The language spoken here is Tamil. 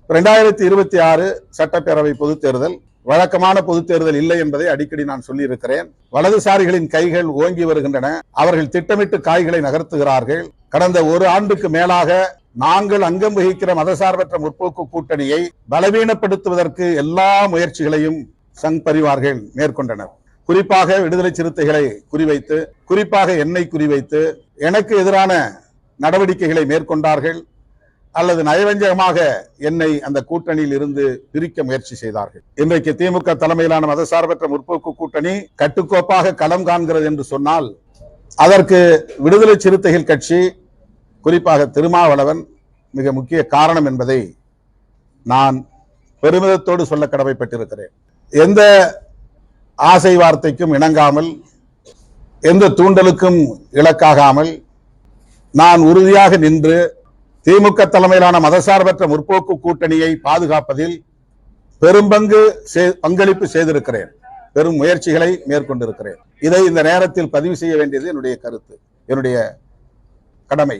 2026 சட்டப்பேரவை பொதுத் தேர்தல் வழக்கமான பொதுத் தேர்தல் இல்லை என்பதை அடிக்கடி நான் சொல்லியிருக்கிறேன். வலதுசாரிகளின் கைகள் ஓங்கி வருகின்றன. அவர்கள் திட்டமிட்டு காய்களை நகர்த்துகிறார்கள். கடந்த ஒரு ஆண்டுக்கு மேலாக நாங்கள் அங்கம் வகிக்கிற மதசார்பற்ற முற்போக்கு கூட்டணியை பலவீனப்படுத்துவதற்கு எல்லா முயற்சிகளையும் சங் பரிவார்கள் மேற்கொண்டனர். குறிப்பாக விடுதலை சிறுத்தைகளை குறிவைத்து, குறிப்பாக என்னை குறிவைத்து எனக்கு எதிரான நடவடிக்கைகளை மேற்கொண்டார்கள். அல்லது நயவஞ்சகமாக என்னை அந்த கூட்டணியில் இருந்து பிரிக்க முயற்சி செய்தார்கள். இன்றைக்கு திமுக தலைமையிலான மதசார்பற்ற முற்போக்கு கூட்டணி கட்டுக்கோப்பாக களம் காண்கிறது என்று சொன்னால் அதற்கு விடுதலை சிறுத்தைகள் கட்சி, குறிப்பாக திருமாவளவன் மிக முக்கிய காரணம் என்பதை நான் பெருமிதத்தோடு சொல்ல கடமைப்பட்டிருக்கிறேன். எந்த ஆசை வார்த்தைக்கும் இணங்காமல், எந்த தூண்டலுக்கும் இலக்காகாமல் நான் உறுதியாக நின்று திமுக தலைமையிலான மதசார்பற்ற முற்போக்கு கூட்டணியை பாதுகாப்பதில் பங்களிப்பு செய்திருக்கிறேன். பெரும் முயற்சிகளை மேற்கொண்டிருக்கிறேன். இதை இந்த நேரத்தில் பதிவு செய்ய வேண்டியது என்னுடைய கருத்து, என்னுடைய கடமை.